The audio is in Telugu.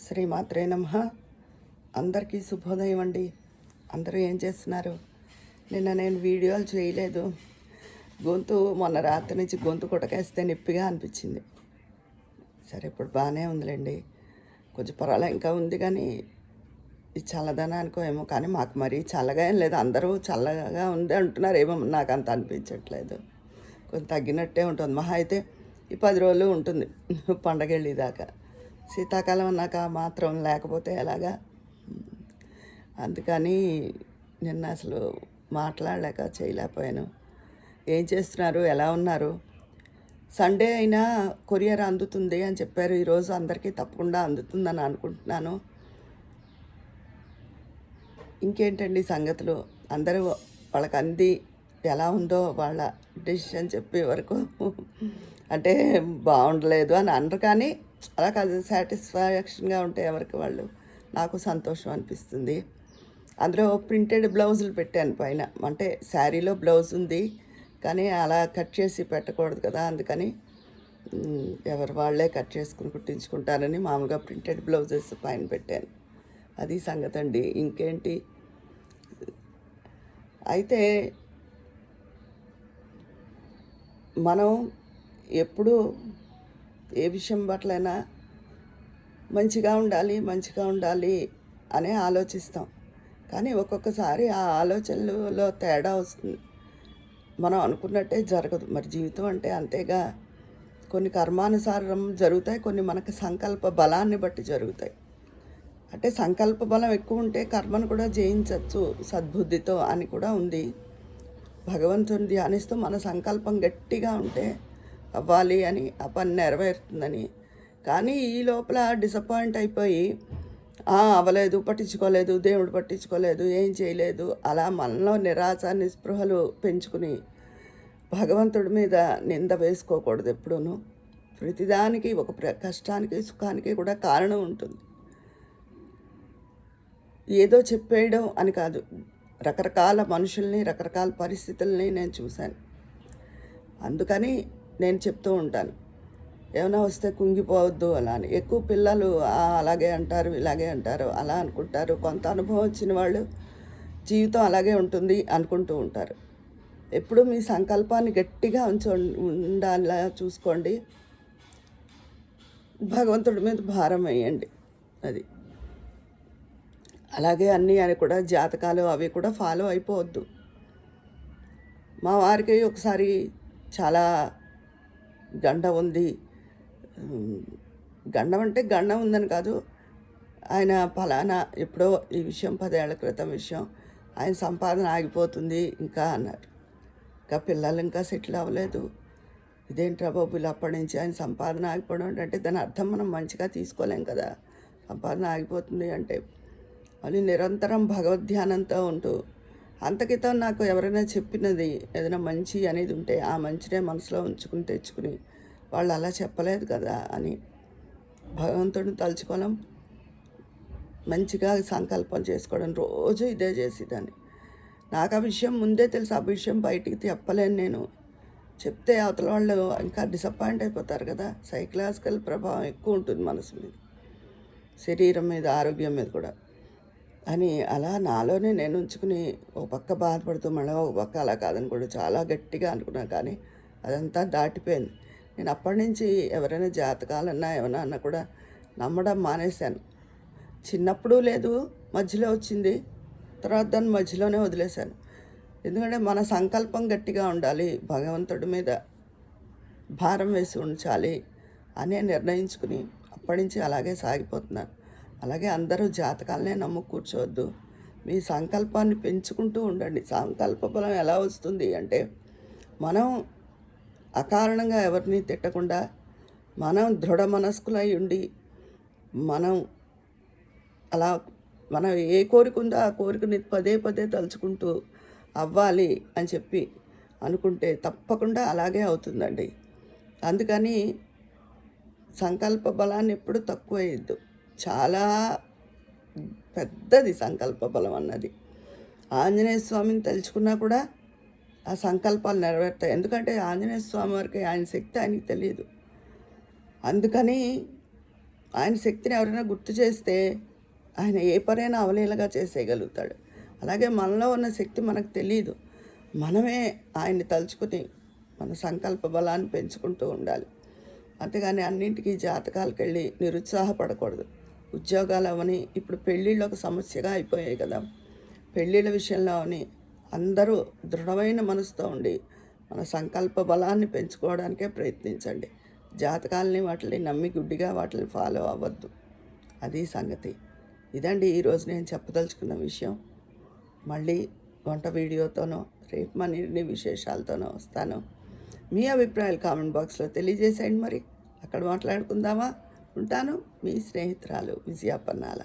శ్రీమాత్రే నమః. అందరికీ శుభోదయం అండి. అందరూ ఏం చేస్తున్నారు? నిన్న నేను వీడియోలు చేయలేదు. మొన్న రాత్రి నుంచి గొంతు కొట్టకేస్తే నొప్పిగా అనిపించింది. సరే, ఇప్పుడు బాగానే ఉందిలేండి. కొంచెం పర్వాలే, ఇంకా ఉంది. కానీ ఈ చల్లదనానికో ఏమో, కానీ మాకు మరీ చల్లగా ఏం లేదు. అందరూ చల్లగా ఉంది అంటున్నారు. ఏమో నాకు అంత అనిపించట్లేదు. కొంచెం తగ్గినట్టే ఉంటుంది. మహా అయితే ఈ 10 రోజులు ఉంటుంది పండగ వెళ్ళేదాకా. శీతాకాలం అన్నాక మాత్రం లేకపోతే ఎలాగా. అందుకని నిన్న అసలు మాట్లాడలేక చేయలేకపోయాను. ఏం చేస్తున్నారు? ఎలా ఉన్నారు? సండే అయినా కొరియర్ అందుతుంది అని చెప్పారు. ఈరోజు అందరికీ తప్పకుండా అందుతుందని అనుకుంటున్నాను. ఇంకేంటండి సంగతులు? అందరూ వాళ్ళకి అంది ఎలా ఉందో వాళ్ళ డెసిషన్ చెప్పే వరకు అంటే బాగుండలేదు అని అనరు, కానీ అలా కాదు, సాటిస్ఫాక్షన్గా ఉంటే ఎవరికి వాళ్ళు. నాకు సంతోషం అనిపిస్తుంది. అందులో ప్రింటెడ్ బ్లౌజులు పెట్టాను పైన. అంటే శారీలో బ్లౌజ్ ఉంది, కానీ అలా కట్ చేసి పెట్టకూడదు కదా. అందుకని ఎవరు వాళ్ళే కట్ చేసుకుని కుట్టించుకుంటారని మామూలుగా ప్రింటెడ్ బ్లౌజెస్ పైన పెట్టాను. అది సంగతి అండి. ఇంకేంటి అయితే, మనం ఎప్పుడు ఏ విషయం పట్లైనా మంచిగా ఉండాలి అనే ఆలోచిస్తాం. కానీ ఒక్కొక్కసారి ఆ ఆలోచనలలో తేడా వస్తుంది. మనం అనుకున్నట్టే జరగదు. మరి జీవితం అంటే అంతేగా. కొన్ని కర్మానుసారం జరుగుతాయి, కొన్ని మనకు సంకల్ప బలాన్ని బట్టి జరుగుతాయి. అంటే సంకల్ప బలం ఎక్కువ ఉంటే కర్మను కూడా జయించవచ్చు సద్బుద్ధితో అని కూడా ఉంది. భగవంతుని ధ్యానిస్తూ మన సంకల్పం గట్టిగా ఉంటే అవ్వాలి అని, ఆ పని నెరవేరుతుందని. కానీ ఈ లోపల డిసప్పాయింట్ అయిపోయి అవ్వలేదు, పట్టించుకోలేదు, దేవుడు పట్టించుకోలేదు, ఏం చేయలేదు, అలా మనలో నిరాశ నిస్పృహలు పెంచుకుని భగవంతుడి మీద నింద వేసుకోకూడదు ఎప్పుడూను. ప్రతిదానికి ఒక కష్టానికి సుఖానికి కూడా కారణం ఉంటుంది. ఏదో చెప్పేయడం అని కాదు. రకరకాల మనుషుల్ని, రకరకాల పరిస్థితుల్ని నేను చూశాను. అందుకని నేను చెప్తూ ఉంటాను, ఏమైనా వస్తే కుంగిపోవద్దు అలా అని. ఎక్కువ పిల్లలు అలాగే అంటారు, ఇలాగే అంటారు, అలా అనుకుంటారు. కొంత అనుభవం వచ్చిన వాళ్ళు జీవితం అలాగే ఉంటుంది అనుకుంటూ ఉంటారు. ఎప్పుడు మీ సంకల్పాన్ని గట్టిగా ఉండాలా చూసుకోండి. భగవంతుడి మీద భారం వేయండి. అది అలాగే అన్నీ అని కూడా జాతకాలు అవి కూడా ఫాలో అయిపోవద్దు. మా వారికి ఒకసారి చాలా గండం ఉంది. గండం అంటే గండం ఉందని కాదు, ఆయన ఫలానా ఎప్పుడో ఈ విషయం 10 ఏళ్ల క్రితం విషయం, ఆయన సంపాదన ఆగిపోతుంది ఇంకా అన్నారు. ఇంకా పిల్లలు ఇంకా సెటిల్ అవ్వలేదు. ఇదేంట్రా బాబు ఇలా అప్పటి నుంచి ఆయన సంపాదన ఆగిపోవడం అంటే దాని అర్థం మనం మంచిగా తీసుకోలేం కదా. సంపాదన ఆగిపోతుంది అంటే అని నిరంతరం భగవద్ధ్యానంతో ఉంటూ, అంతకితం నాకు ఎవరైనా చెప్పినది ఏదైనా మంచి అనేది ఉంటే ఆ మంచినే మనసులో ఉంచుకుని తెచ్చుకుని, వాళ్ళు అలా చెప్పలేదు కదా అని భగవంతుడిని తలుచుకోవడం, మంచిగా సంకల్పం చేసుకోవడం, రోజు ఇదే చేసేదాన్ని. నాకు ఆ విషయం ముందే తెలుసు. ఆ విషయం బయటికి చెప్పలేను నేను. చెప్తే అవతల వాళ్ళు ఇంకా డిసప్పాయింట్ అయిపోతారు కదా. సైకలాజికల్ ప్రభావం ఎక్కువ ఉంటుంది మనసు మీద, శరీరం మీద, ఆరోగ్యం మీద కూడా అని. అలా నాలోనే నేను ఉంచుకుని ఒక పక్క బాధపడుతూ మళ్ళీ ఒక పక్క అలా కాదని కూడా చాలా గట్టిగా అనుకున్నాను. కానీ అదంతా దాటిపోయింది. నేను అప్పటి నుంచి ఎవరైనా జాతకాలన్నా ఏమన్నా అన్నా కూడా నమ్మడం మానేశాను. చిన్నప్పుడు లేదు, మధ్యలో వచ్చింది, తర్వాత దాన్ని మధ్యలోనే వదిలేశాను. ఎందుకంటే మన సంకల్పం గట్టిగా ఉండాలి, భగవంతుడి మీద భారం వేసి ఉంచాలి అనే నిర్ణయించుకుని అప్పటి నుంచి అలాగే సాగిపోతున్నాను. అలాగే అందరూ జాతకాలనే నమ్ము కూర్చోవద్దు. మీ సంకల్పాన్ని పెంచుకుంటూ ఉండండి. సంకల్ప బలం ఎలా వస్తుంది అంటే, మనం అకారణంగా ఎవరిని తిట్టకుండా, మనం దృఢ మనస్కులై ఉండి, మనం అలా మనం ఏ కోరిక ఉందో ఆ కోరికని పదే పదే తలుచుకుంటూ అవ్వాలి అని చెప్పి అనుకుంటే తప్పకుండా అలాగే అవుతుందండి. అందుకని సంకల్ప బలాన్ని ఎప్పుడు తక్కువ వేయద్దు. చాలా పెద్దది సంకల్ప బలం అన్నది. ఆంజనేయ స్వామిని తలుచుకున్నా కూడా ఆ సంకల్పాలు నెరవేరుతాయి. ఎందుకంటే ఆంజనేయ స్వామి వారికి ఆయన శక్తి ఆయనకి తెలియదు. అందుకని ఆయన శక్తిని ఎవరైనా గుర్తు చేస్తే ఆయన ఏ పనైనా అవలీలగా చేసేయగలుగుతాడు. అలాగే మనలో ఉన్న శక్తి మనకు తెలియదు. మనమే ఆయన్ని తలుచుకుని మన సంకల్ప బలాన్ని పెంచుకుంటూ ఉండాలి. అంతేగాని అన్నింటికీ జాతకాలకు వెళ్ళి నిరుత్సాహపడకూడదు. ఉద్యోగాలు అవని ఇప్పుడు పెళ్ళిళ్ళు ఒక సమస్యగా అయిపోయాయి కదా. పెళ్ళిళ్ళ విషయంలో అవని అందరూ దృఢమైన మనసుతో ఉండి మన సంకల్ప బలాన్ని పెంచుకోవడానికే ప్రయత్నించండి. జాతకాలని వాటిని నమ్మి గుడ్డిగా వాటిని ఫాలో అవ్వద్దు. అది సంగతి. ఇదండి ఈరోజు నేను చెప్పదలుచుకున్న విషయం. మళ్ళీ వంట వీడియోతోనో రేపు మరిన్ని విశేషాలతోనో వస్తాను. మీ అభిప్రాయాలు కామెంట్ బాక్స్లో తెలియజేసేయండి. మరి అక్కడ మాట్లాడుకుందామా? ఉంటాను. మీ స్నేహితురాలు విజయ పన్నాల.